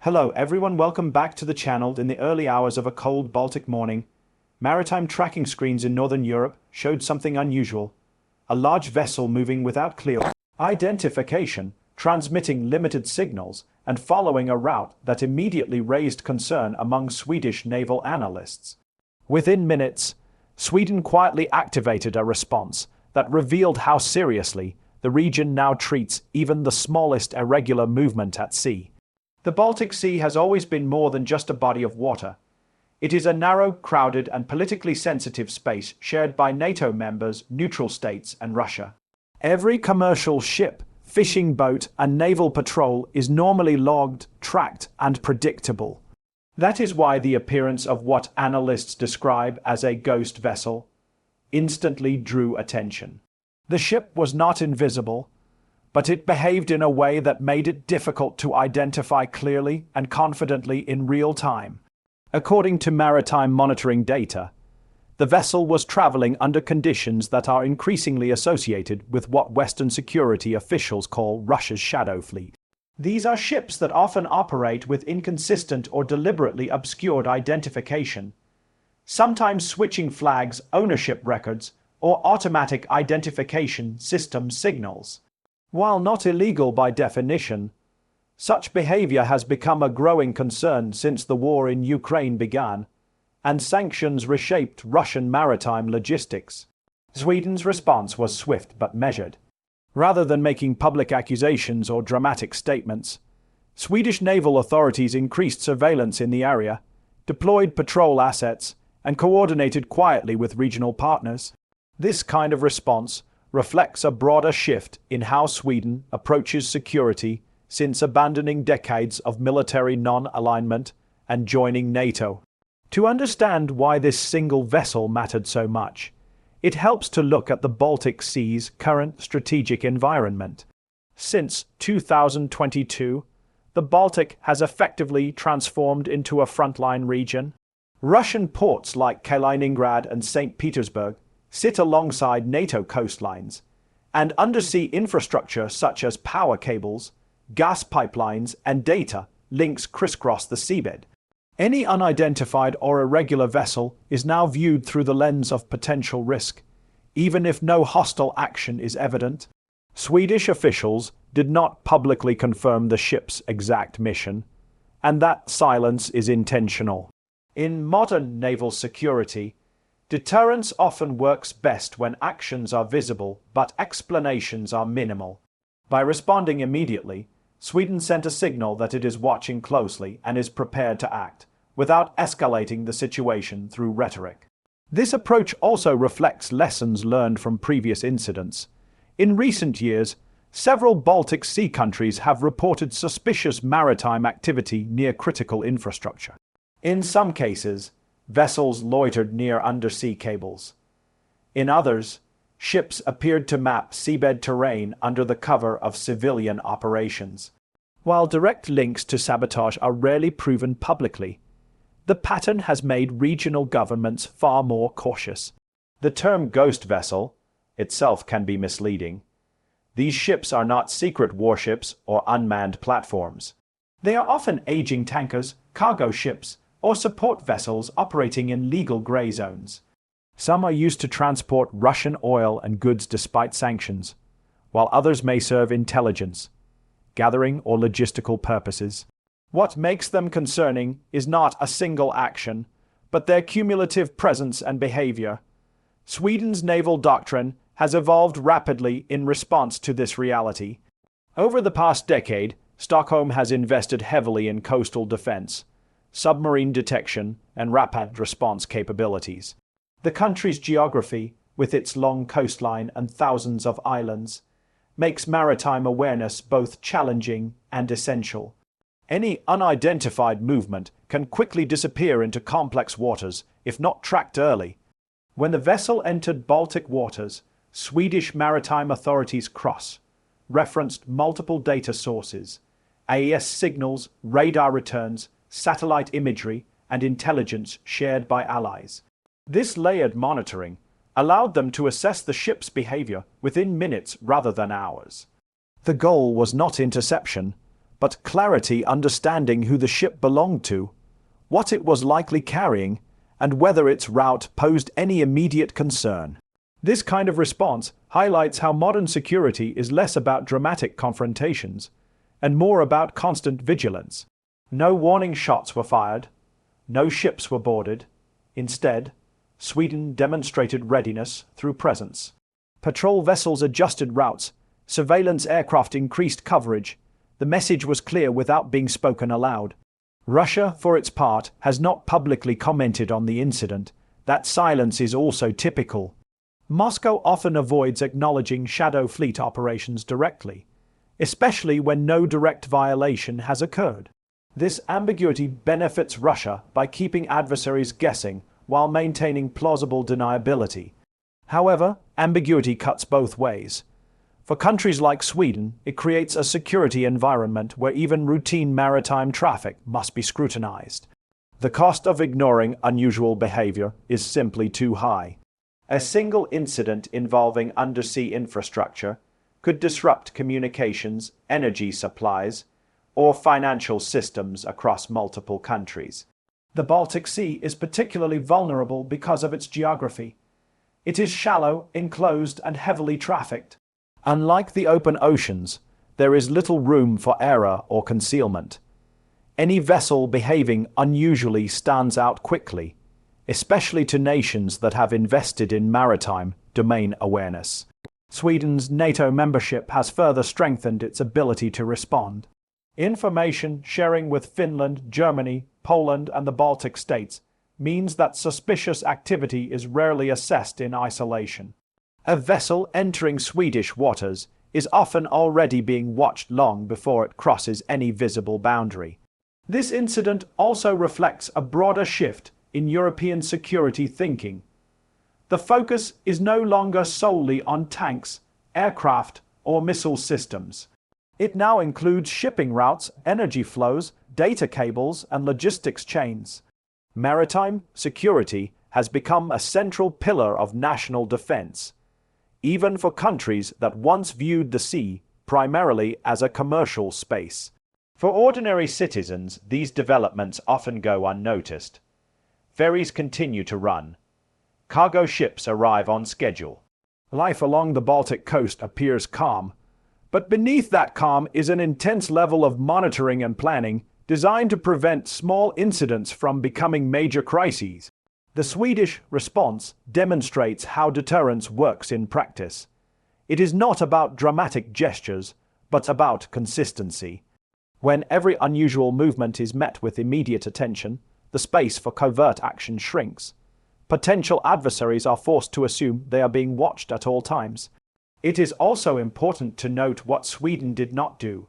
Hello everyone, welcome back to the channel. In the early hours of a cold Baltic morning, maritime tracking screens in northern Europe showed something unusual. A large vessel moving without clear identification, transmitting limited signals, and following a route that immediately raised concern among Swedish naval analysts. Within minutes, Sweden quietly activated a response that revealed how seriously the region now treats even the smallest irregular movement at sea. The Baltic Sea has always been more than just a body of water. It is a narrow, crowded, and politically sensitive space shared by NATO members, neutral states, and Russia. Every commercial ship, fishing boat, and naval patrol is normally logged, tracked, and predictable. That is why the appearance of what analysts describe as a ghost vessel instantly drew attention. The ship was not invisible, but it behaved in a way that made it difficult to identify clearly and confidently in real time. According to maritime monitoring data, the vessel was traveling under conditions that are increasingly associated with what Western security officials call Russia's shadow fleet. These are ships that often operate with inconsistent or deliberately obscured identification, sometimes switching flags, ownership records, or automatic identification system signals. While not illegal by definition, such behavior has become a growing concern since the war in Ukraine began and sanctions reshaped Russian maritime logistics. Sweden's response was swift but measured. Rather than making public accusations or dramatic statements, Swedish naval authorities increased surveillance in the area, deployed patrol assets, and coordinated quietly with regional partners. This kind of response reflects a broader shift in how Sweden approaches security since abandoning decades of military non-alignment and joining NATO. To understand why this single vessel mattered so much, it helps to look at the Baltic Sea's current strategic environment. Since 2022, the Baltic has effectively transformed into a frontline region. Russian ports like Kaliningrad and St. Petersburg sit alongside NATO coastlines, and undersea infrastructure such as power cables, gas pipelines, and data links crisscross the seabed. Any unidentified or irregular vessel is now viewed through the lens of potential risk, even if no hostile action is evident. Swedish officials did not publicly confirm the ship's exact mission, and that silence is intentional. In modern naval security, deterrence often works best when actions are visible but explanations are minimal. By responding immediately, Sweden sent a signal that it is watching closely and is prepared to act, without escalating the situation through rhetoric. This approach also reflects lessons learned from previous incidents. In recent years, several Baltic Sea countries have reported suspicious maritime activity near critical infrastructure. In some cases, vessels loitered near undersea cables. In others, ships appeared to map seabed terrain under the cover of civilian operations. While direct links to sabotage are rarely proven publicly, the pattern has made regional governments far more cautious. The term ghost vessel itself can be misleading. These ships are not secret warships or unmanned platforms. They are often aging tankers, cargo ships, or support vessels operating in legal gray zones. Some are used to transport Russian oil and goods despite sanctions, while others may serve intelligence, gathering, or logistical purposes. What makes them concerning is not a single action, but their cumulative presence and behavior. Sweden's naval doctrine has evolved rapidly in response to this reality. Over the past decade, Stockholm has invested heavily in coastal defense, submarine detection, and rapid response capabilities. The country's geography, with its long coastline and thousands of islands, makes maritime awareness both challenging and essential. Any unidentified movement can quickly disappear into complex waters if not tracked early. When the vessel entered Baltic waters, Swedish maritime authorities cross-referenced multiple data sources, AES signals, radar returns, satellite imagery, and intelligence shared by allies. This layered monitoring allowed them to assess the ship's behavior within minutes rather than hours. The goal was not interception, but clarity understanding who the ship belonged to, what it was likely carrying, and whether its route posed any immediate concern. This kind of response highlights how modern security is less about dramatic confrontations and more about constant vigilance. No warning shots were fired, no ships were boarded. Instead, Sweden demonstrated readiness through presence. Patrol vessels adjusted routes, surveillance aircraft increased coverage. The message was clear without being spoken aloud. Russia, for its part, has not publicly commented on the incident. That silence is also typical. Moscow often avoids acknowledging shadow fleet operations directly, especially when no direct violation has occurred. This ambiguity benefits Russia by keeping adversaries guessing while maintaining plausible deniability. However, ambiguity cuts both ways. For countries like Sweden, it creates a security environment where even routine maritime traffic must be scrutinized. The cost of ignoring unusual behavior is simply too high. A single incident involving undersea infrastructure could disrupt communications, energy supplies, or financial systems across multiple countries. The Baltic Sea is particularly vulnerable because of its geography. It is shallow, enclosed, and heavily trafficked. Unlike the open oceans, there is little room for error or concealment. Any vessel behaving unusually stands out quickly, especially to nations that have invested in maritime domain awareness. Sweden's NATO membership has further strengthened its ability to respond. Information sharing with Finland, Germany, Poland, and the Baltic states means that suspicious activity is rarely assessed in isolation. A vessel entering Swedish waters is often already being watched long before it crosses any visible boundary. This incident also reflects a broader shift in European security thinking. The focus is no longer solely on tanks, aircraft, or missile systems. It now includes shipping routes, energy flows, data cables, and logistics chains. Maritime security has become a central pillar of national defense, even for countries that once viewed the sea primarily as a commercial space. For ordinary citizens, these developments often go unnoticed. Ferries continue to run. Cargo ships arrive on schedule. Life along the Baltic coast appears calm, but beneath that calm is an intense level of monitoring and planning designed to prevent small incidents from becoming major crises. The Swedish response demonstrates how deterrence works in practice. It is not about dramatic gestures, but about consistency. When every unusual movement is met with immediate attention, the space for covert action shrinks. Potential adversaries are forced to assume they are being watched at all times. It is also important to note what Sweden did not do.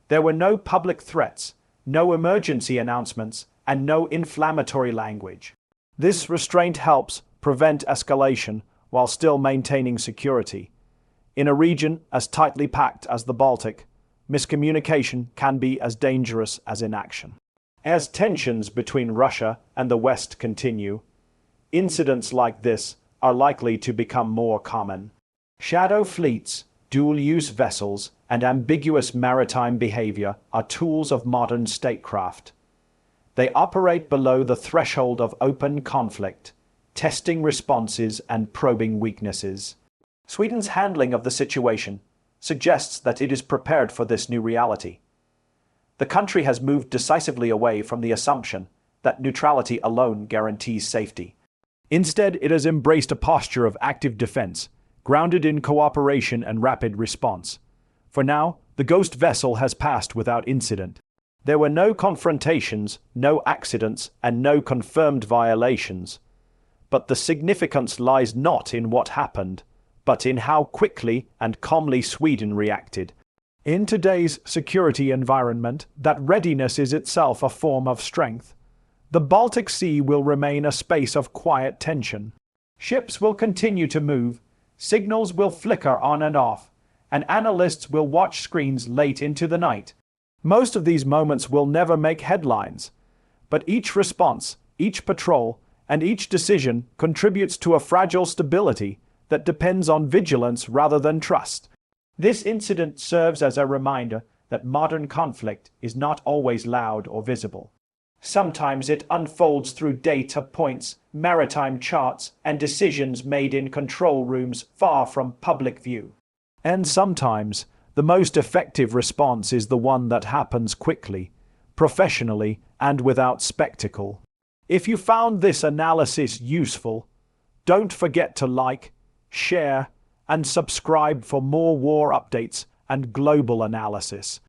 There were no public threats, no emergency announcements, and no inflammatory language. This restraint helps prevent escalation while still maintaining security. In a region as tightly packed as the Baltic, miscommunication can be as dangerous as inaction. As tensions between Russia and the West continue, incidents like this are likely to become more common. Shadow fleets, dual-use vessels, and ambiguous maritime behavior are tools of modern statecraft. They operate below the threshold of open conflict, testing responses and probing weaknesses. Sweden's handling of the situation suggests that it is prepared for this new reality. The country has moved decisively away from the assumption that neutrality alone guarantees safety. Instead, it has embraced a posture of active defense, grounded in cooperation and rapid response. For now, the ghost vessel has passed without incident. There were no confrontations, no accidents, and no confirmed violations. But the significance lies not in what happened, but in how quickly and calmly Sweden reacted. In today's security environment, that readiness is itself a form of strength. The Baltic Sea will remain a space of quiet tension. Ships will continue to move, signals will flicker on and off, and analysts will watch screens late into the night. Most of these moments will never make headlines, but each response, each patrol, and each decision contributes to a fragile stability that depends on vigilance rather than trust. This incident serves as a reminder that modern conflict is not always loud or visible. Sometimes it unfolds through data points, maritime charts, and decisions made in control rooms far from public view. And sometimes the most effective response is the one that happens quickly, professionally, and without spectacle. If you found this analysis useful, don't forget to like, share, and subscribe for more war updates and global analysis.